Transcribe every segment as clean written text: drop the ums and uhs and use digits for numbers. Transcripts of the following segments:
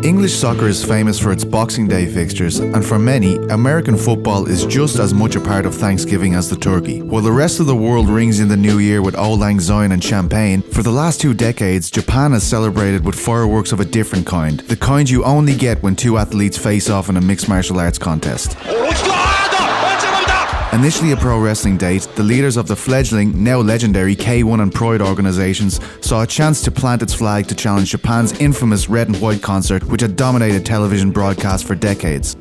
English soccer is famous for its Boxing Day fixtures, and for many, American football is just as much a part of Thanksgiving as the turkey. While the rest of the world rings in the new year with Auld Lang Syne and champagne, for the last 2 decades, Japan has celebrated with fireworks of a different kind. The kind you only get when 2 athletes face off in a mixed martial arts contest. Initially a pro wrestling date, the leaders of the fledgling, now legendary K1 and Pride organisations saw a chance to plant its flag to challenge Japan's infamous red and white concert, which had dominated television broadcasts for decades.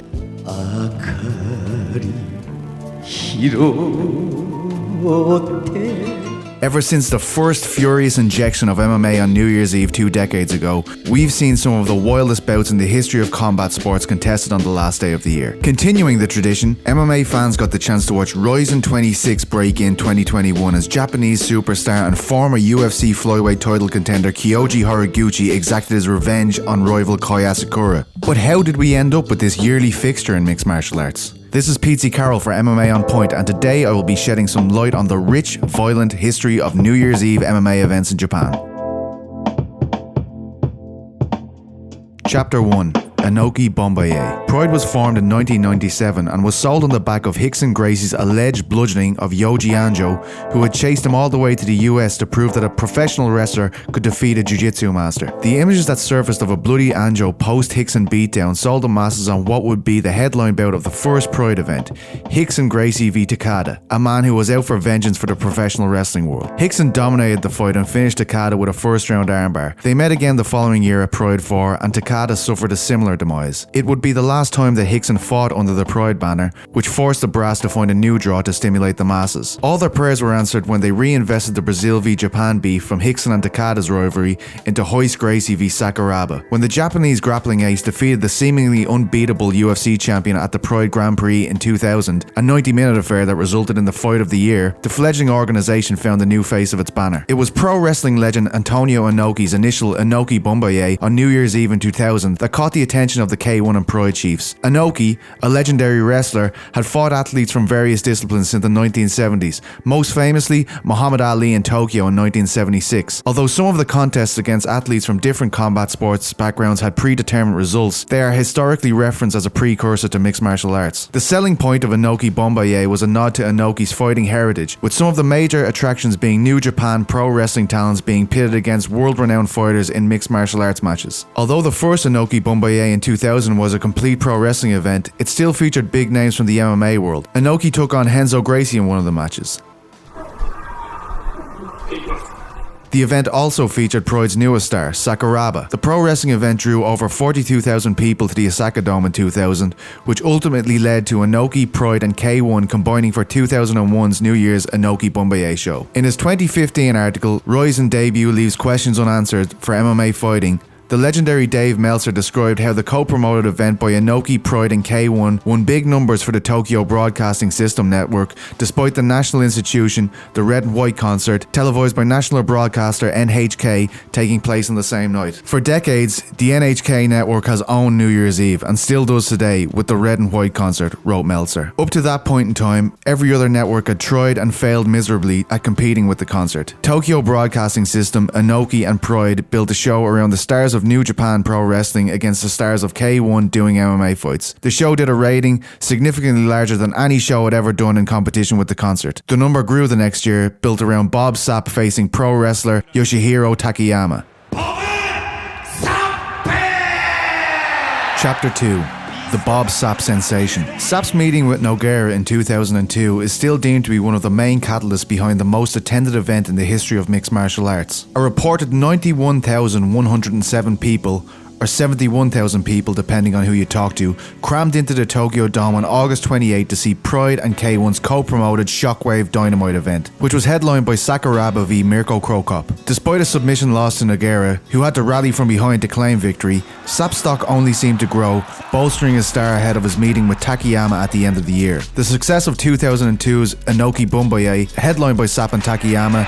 Ever since the first furious injection of MMA on New Year's Eve 2 decades ago, we've seen some of the wildest bouts in the history of combat sports contested on the last day of the year. Continuing the tradition, MMA fans got the chance to watch RIZIN 26 break in 2021 as Japanese superstar and former UFC flyweight title contender Kyoji Horiguchi exacted his revenge on rival Koi Asakura. But how did we end up with this yearly fixture in mixed martial arts? This is Pete Carroll for MMA On Point, and today I will be shedding some light on the rich, violent history of New Year's Eve MMA events in Japan. Chapter 1. Inoki Bombaye. Pride was formed in 1997 and was sold on the back of Rickson Gracie's alleged bludgeoning of Yoji Anjo, who had chased him all the way to the US to prove that a professional wrestler could defeat a jiu-jitsu master. The images that surfaced of a bloody Anjo post-Rickson beatdown sold the masses on what would be the headline bout of the first Pride event, Rickson Gracie v Takada, a man who was out for vengeance for the professional wrestling world. Rickson dominated the fight and finished Takada with a first-round armbar. They met again the following year at Pride 4, and Takada suffered a similar demise. It would be the last time that Rickson fought under the Pride banner, which forced the brass to find a new draw to stimulate the masses. All their prayers were answered when they reinvested the Brazil v Japan beef from Rickson and Takada's rivalry into Royce Gracie v Sakuraba. When the Japanese grappling ace defeated the seemingly unbeatable UFC champion at the Pride Grand Prix in 2000, a 90-minute affair that resulted in the fight of the year, the fledgling organisation found a new face of its banner. It was pro wrestling legend Antonio Inoki's initial Inoki Bombaye on New Year's Eve in 2000 that caught the attention of the K1 and Pride chiefs. Inoki, a legendary wrestler, had fought athletes from various disciplines since the 1970s, most famously Muhammad Ali in Tokyo in 1976. Although some of the contests against athletes from different combat sports backgrounds had predetermined results, they are historically referenced as a precursor to mixed martial arts. The selling point of Inoki Bombaye was a nod to Inoki's fighting heritage, with some of the major attractions being New Japan pro wrestling talents being pitted against world-renowned fighters in mixed martial arts matches. Although the first Inoki Bombaye in 2000 was a complete pro wrestling event, it still featured big names from the MMA world. Inoki took on Renzo Gracie in one of the matches. The event also featured Pride's newest star, Sakuraba. The pro wrestling event drew over 42,000 people to the Osaka Dome in 2000, which ultimately led to Inoki, Pride and K1 combining for 2001's New Year's Inoki Bombaye show. In his 2015 article, RIZIN debut leaves questions unanswered for MMA fighting, the legendary Dave Meltzer described how the co-promoted event by Inoki, Pride and K1 won big numbers for the Tokyo Broadcasting System network, despite the national institution, the Red and White concert, televised by national broadcaster NHK, taking place on the same night. For decades, the NHK network has owned New Year's Eve, and still does today with the Red and White concert, wrote Meltzer. Up to that point in time, every other network had tried and failed miserably at competing with the concert. Tokyo Broadcasting System, Inoki and Pride built a show around the stars of New Japan Pro Wrestling against the stars of K1 doing MMA fights. The show did a rating significantly larger than any show had ever done in competition with the concert. The number grew the next year, built around Bob Sapp facing pro wrestler Yoshihiro Takayama. Chapter 2. The Bob Sapp sensation. Sapp's meeting with Nogueira in 2002 is still deemed to be one of the main catalysts behind the most attended event in the history of mixed martial arts. A reported 91,107 people, or 71,000 people depending on who you talk to, crammed into the Tokyo Dome on August 28 to see Pride and K1's co-promoted Shockwave Dynamite event, which was headlined by Sakuraba v Mirko Krokop. Despite a submission loss to Nogueira, who had to rally from behind to claim victory, Sapp's stock only seemed to grow, bolstering his star ahead of his meeting with Takayama at the end of the year. The success of 2002's Inoki Bombaye, headlined by Sapp and Takayama,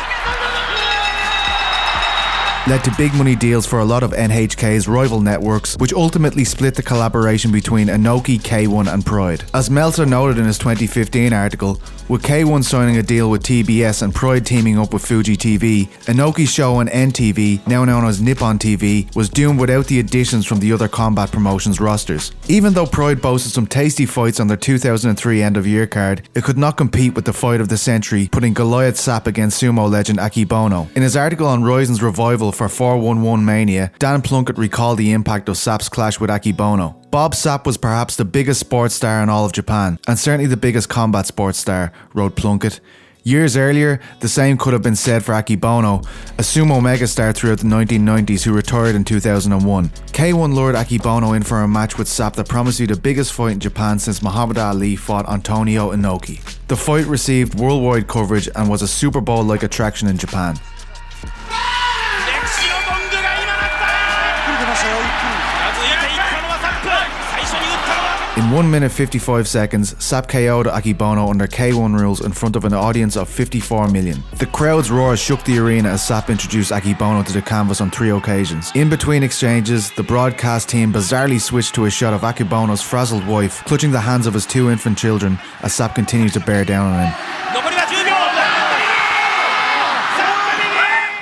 led to big money deals for a lot of NHK's rival networks, which ultimately split the collaboration between Inoki, K1 and Pride. As Meltzer noted in his 2015 article, with K1 signing a deal with TBS and Pride teaming up with Fuji TV, Inoki's show on NTV, now known as Nippon TV, was doomed without the additions from the other combat promotions rosters. Even though Pride boasted some tasty fights on their 2003 end-of-year card, it could not compete with the fight of the century, putting Goliath Sapp against sumo legend AKEBONO. In his article on RIZIN'S revival for 411 Mania, Dan Plunkett recalled the impact of Sapp's clash with AKEBONO. Bob Sapp was perhaps the biggest sports star in all of Japan, and certainly the biggest combat sports star, wrote Plunkett. Years earlier, the same could have been said for AKEBONO, a sumo megastar throughout the 1990s who retired in 2001. K1 lured AKEBONO in for a match with Sapp that promised to be the biggest fight in Japan since Muhammad Ali fought Antonio Inoki. The fight received worldwide coverage and was a Super Bowl-like attraction in Japan. In 1 minute 55 seconds, Sapp KO'd AKEBONO under K1 rules in front of an audience of 54 million. The crowd's roar shook the arena as Sapp introduced AKEBONO to the canvas on 3 occasions. In between exchanges, the broadcast team bizarrely switched to a shot of AKEBONO's frazzled wife clutching the hands of his 2 infant children as Sapp continued to bear down on him.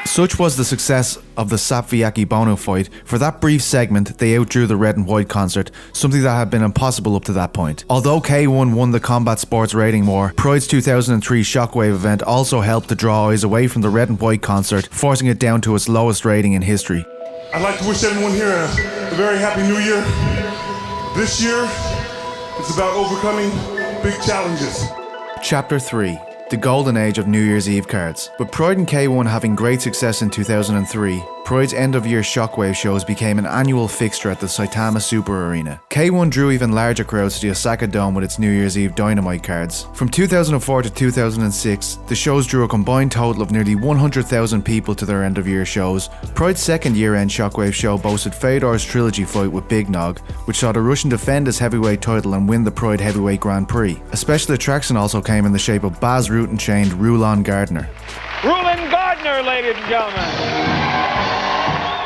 Such was the success of the Sapp v AKEBONO fight, for that brief segment they outdrew the Red and White concert, something that had been impossible up to that point. Although K1 won the combat sports rating war, Pride's 2003 Shockwave event also helped to draw eyes away from the Red and White concert, forcing it down to its lowest rating in history. I'd like to wish everyone here a very happy new year. This year, it's about overcoming big challenges. Chapter 3. The golden age of New Year's Eve cards. With Pride and K1 having great success in 2003, Pride's end-of-year Shockwave shows became an annual fixture at the Saitama Super Arena. K1 drew even larger crowds to the Osaka Dome with its New Year's Eve Dynamite cards. From 2004 to 2006, the shows drew a combined total of nearly 100,000 people to their end-of-year shows. Pride's second year-end Shockwave show boasted Fedor's trilogy fight with Big Nog, which saw the Russian defend his heavyweight title and win the Pride Heavyweight Grand Prix. A special attraction also came in the shape of Baz Rutten-chained Rulon Gardner. Rulon Gardner, ladies and gentlemen!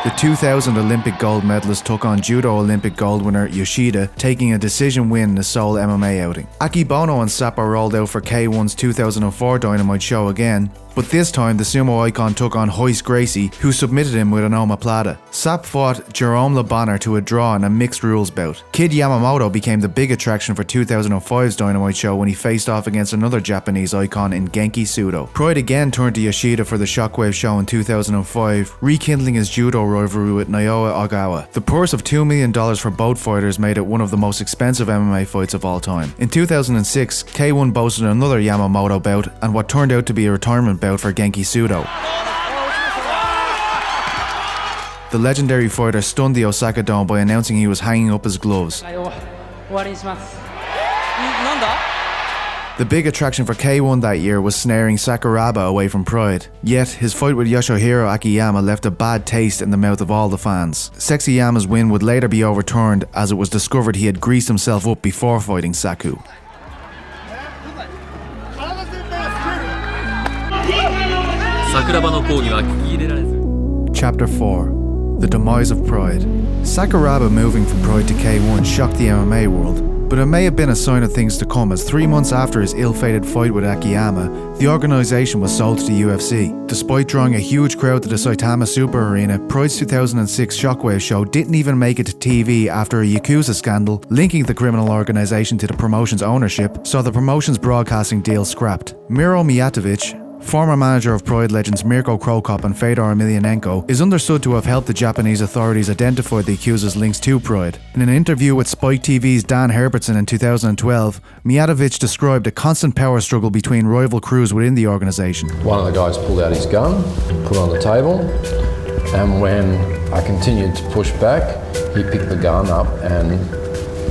The 2000 Olympic gold medalist took on Judo Olympic gold winner Yoshida, taking a decision win in the sole MMA outing. AKEBONO and Sapp are rolled out for K1's 2004 Dynamite show again, but this time the sumo icon took on Hoist Gracie, who submitted him with an omoplata. Sapp fought Jerome Le Bonheur to a draw in a mixed rules bout. Kid Yamamoto became the big attraction for 2005's Dynamite show when he faced off against another Japanese icon in Genki Sudo. Pride again turned to Yoshida for the Shockwave show in 2005, rekindling his judo rivalry with Naoya Ogawa. The purse of $2 million for both fighters made it one of the most expensive MMA fights of all time. In 2006, K1 boasted another Yamamoto bout and what turned out to be a retirement bout for Genki Sudo. The legendary fighter stunned the Osaka Dome by announcing he was hanging up his gloves. The big attraction for K1 that year was snaring Sakuraba away from Pride. Yet, his fight with Yoshihiro Akiyama left a bad taste in the mouth of all the fans. Sexyama's win would later be overturned as it was discovered he had greased himself up before fighting Saku. Chapter 4. The Demise of Pride. Sakuraba moving from Pride to K1 shocked the MMA world, but it may have been a sign of things to come, as 3 months after his ill-fated fight with Akiyama, the organisation was sold to the UFC. Despite drawing a huge crowd to the Saitama Super Arena, Pride's 2006 Shockwave show didn't even make it to TV after a Yakuza scandal linking the criminal organisation to the promotion's ownership saw the promotion's broadcasting deal scrapped. Miro Mijatovic, former manager of Pride legends Mirko Krokop and Fedor Emelianenko, is understood to have helped the Japanese authorities identify the accuser's links to Pride. In an interview with Spike TV's Dan Herbertson in 2012, Mijatovic described a constant power struggle between rival crews within the organisation. One of the guys pulled out his gun, put it on the table, and when I continued to push back, he picked the gun up and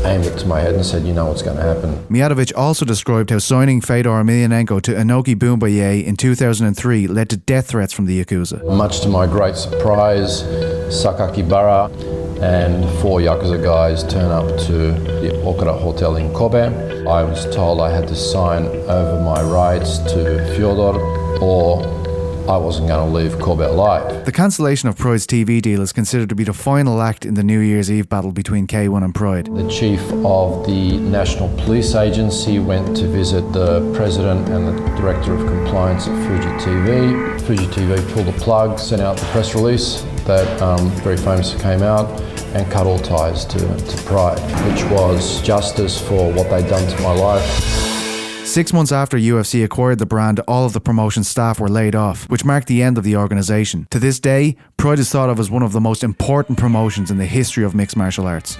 aimed it to my head and said, "You know what's going to happen." Mijatovic also described how signing Fedor Emelianenko to Inoki Bumbaye in 2003 led to death threats from the Yakuza. Much to my great surprise, Sakakibara and 4 Yakuza guys turn up to the Okura Hotel in Kobe. I was told I had to sign over my rights to Fyodor or I wasn't going to leave Corbett Light. The cancellation of Pride's TV deal is considered to be the final act in the New Year's Eve battle between K1 and Pride. The chief of the National Police Agency went to visit the president and the director of compliance at Fuji TV. Fuji TV pulled the plug, sent out the press release that very famously came out and cut all ties to Pride, which was justice for what they'd done to my life. 6 months after UFC acquired the brand, all of the promotion staff were laid off, which marked the end of the organisation. To this day, Pride is thought of as one of the most important promotions in the history of mixed martial arts.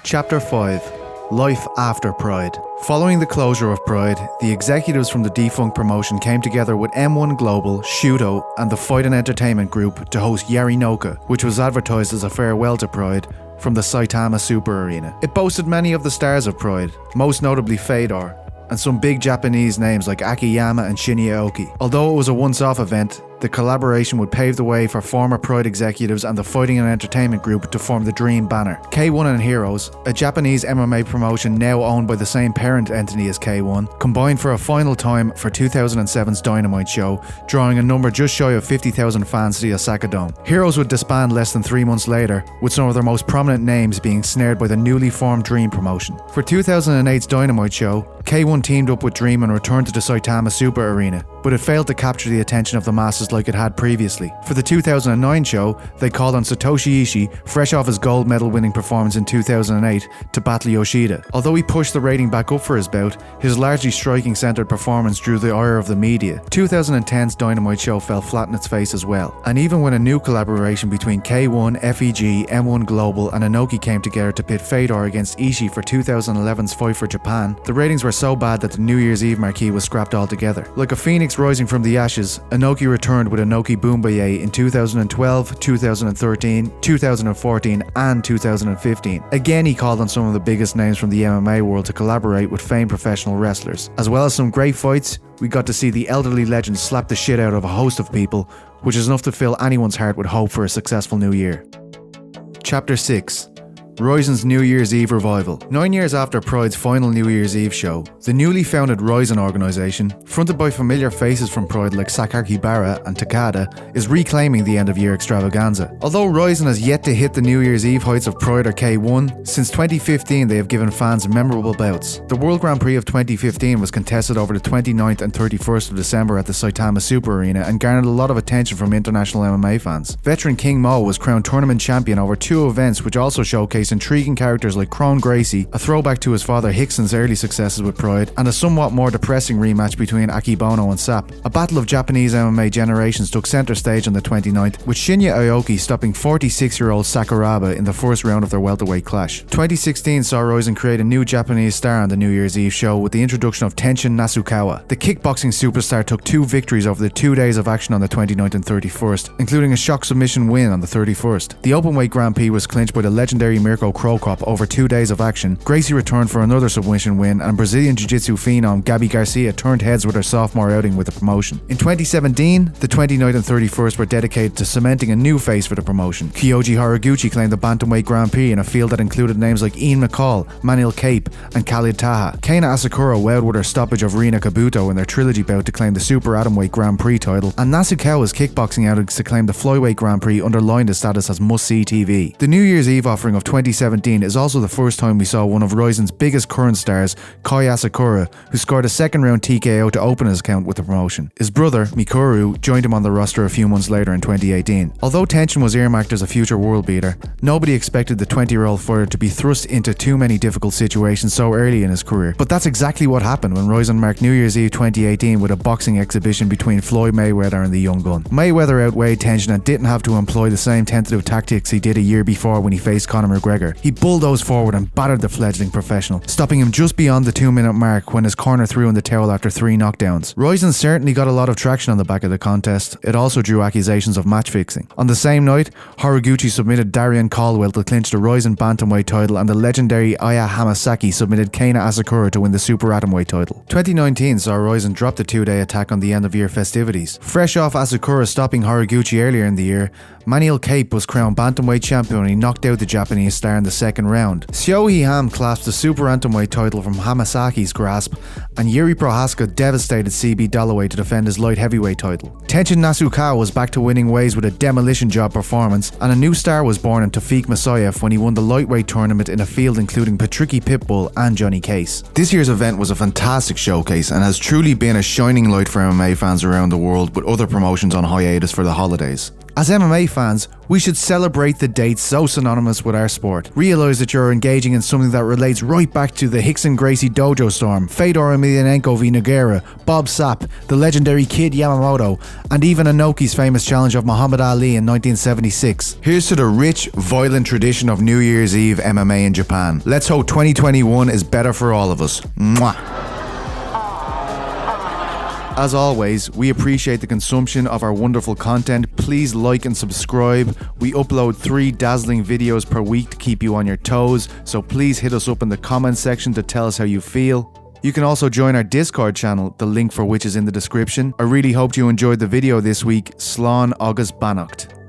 Chapter 5. Life after Pride. Following the closure of Pride, the executives from the defunct promotion came together with M1 Global, Shuto, and the Fight and Entertainment Group to host Yarinoka, which was advertised as a farewell to Pride from the Saitama Super Arena. It boasted many of the stars of Pride, most notably Fedor, and some big Japanese names like Akiyama and Shinya Aoki. Although it was a once-off event, the collaboration would pave the way for former Pride executives and the Fighting and Entertainment Group to form the Dream banner. K1 and Heroes, a Japanese MMA promotion now owned by the same parent entity as K1, combined for a final time for 2007's Dynamite show, drawing a number just shy of 50,000 fans to the Osaka Dome. Heroes would disband less than 3 months later, with some of their most prominent names being snared by the newly formed Dream promotion. For 2008's Dynamite show, K1 teamed up with Dream and returned to the Saitama Super Arena, but it failed to capture the attention of the masses like it had previously. For the 2009 show, they called on Satoshi Ishii, fresh off his gold medal winning performance in 2008, to battle Yoshida. Although he pushed the rating back up for his bout, his largely striking-centred performance drew the ire of the media. 2010's Dynamite show fell flat in its face as well. And even when a new collaboration between K1, FEG, M1 Global and Inoki came together to pit Fedor against Ishii for 2011's Fight for Japan, the ratings were so bad that the New Year's Eve marquee was scrapped altogether. Like a phoenix rising from the ashes, Inoki returned with Inoki Boombaye in 2012, 2013, 2014 and 2015. Again, he called on some of the biggest names from the MMA world to collaborate with famed professional wrestlers. As well as some great fights, we got to see the elderly legend slap the shit out of a host of people, which is enough to fill anyone's heart with hope for a successful new year. Chapter 6. RIZIN'S New Year's Eve Revival. 9 years after Pride's final New Year's Eve show, the newly founded RIZIN organisation, fronted by familiar faces from Pride like Sakakibara and Takada, is reclaiming the end-of-year extravaganza. Although RIZIN has yet to hit the New Year's Eve heights of Pride or K1, since 2015 they have given fans memorable bouts. The World Grand Prix of 2015 was contested over the 29th and 31st of December at the Saitama Super Arena and garnered a lot of attention from international MMA fans. Veteran King Mo was crowned tournament champion over 2 events which also showcased intriguing characters like Kron Gracie, a throwback to his father Hickson's early successes with Pride, and a somewhat more depressing rematch between AKEBONO and Sapp. A battle of Japanese MMA generations took centre stage on the 29th, with Shinya Aoki stopping 46-year-old Sakuraba in the first round of their welterweight clash. 2016 saw RIZIN create a new Japanese star on the New Year's Eve show with the introduction of Tenshin Nasukawa. The kickboxing superstar took 2 victories over the 2 days of action on the 29th and 31st, including a shock submission win on the 31st. The openweight Grand Prix was clinched by the legendary Mirko Cro Cop over 2 days of action. Gracie returned for another submission win, and Brazilian Jiu-Jitsu phenom Gabi Garcia turned heads with her sophomore outing with the promotion. In 2017, the 29th and 31st were dedicated to cementing a new face for the promotion. Kyoji Horiguchi claimed the Bantamweight Grand Prix in a field that included names like Ian McCall, Manuel Cape and Khalid Taha. Kana Asakura wowed with her stoppage of Rina Kabuto in their trilogy bout to claim the Super Atomweight Grand Prix title, and Nasukawa's kickboxing outings to claim the Flyweight Grand Prix underlined his status as must-see TV. The New Year's Eve offering of 2017 is also the first time we saw one of RIZIN's biggest current stars, Koi Asakura, who scored a second round TKO to open his account with the promotion. His brother, Mikuru, joined him on the roster a few months later in 2018. Although Tenshin was earmarked as a future world beater, nobody expected the 20-year-old fighter to be thrust into too many difficult situations so early in his career. But that's exactly what happened when RIZIN marked New Year's Eve 2018 with a boxing exhibition between Floyd Mayweather and the young gun. Mayweather outweighed Tenshin and didn't have to employ the same tentative tactics he did a year before when he faced Conor McGregor. He bulldozed forward and battered the fledgling professional, stopping him just beyond the 2-minute mark when his corner threw in the towel after 3 knockdowns. RIZIN certainly got a lot of traction on the back of the contest. It also drew accusations of match fixing. On the same night, Horiguchi submitted Darian Caldwell to clinch the RIZIN Bantamweight title, and the legendary Aya Hamasaki submitted Kana Asakura to win the Super Atomweight title. 2019 saw RIZIN drop the 2-day attack on the end-of-year festivities. Fresh off Asakura stopping Horiguchi earlier in the year, Manuel Cape was crowned Bantamweight champion when he knocked out the Japanese star in the second round. Seohei Ham clasped the super bantamweight title from Hamasaki's grasp, and Yuri Prohaska devastated CB Dollaway to defend his light heavyweight title. Tenshin Nasukawa was back to winning ways with a demolition job performance, and a new star was born in Tawfiq Masayev when he won the lightweight tournament in a field including Patricky Pitbull and Johnny Case. This year's event was a fantastic showcase and has truly been a shining light for MMA fans around the world, with other promotions on hiatus for the holidays. As MMA fans, we should celebrate the dates so synonymous with our sport. Realise that you're engaging in something that relates right back to the Rickson Gracie Dojo Storm, Fedor Emelianenko v Nogueira, Bob Sapp, the legendary Kid Yamamoto, and even Inoki's famous challenge of Muhammad Ali in 1976. Here's to the rich, violent tradition of New Year's Eve MMA in Japan. Let's hope 2021 is better for all of us. Mwah! As always, we appreciate the consumption of our wonderful content. Please like and subscribe. We upload 3 dazzling videos per week to keep you on your toes, so please hit us up in the comments section to tell us how you feel. You can also join our Discord channel, the link for which is in the description. I really hoped you enjoyed the video this week. Slán agus Beannacht.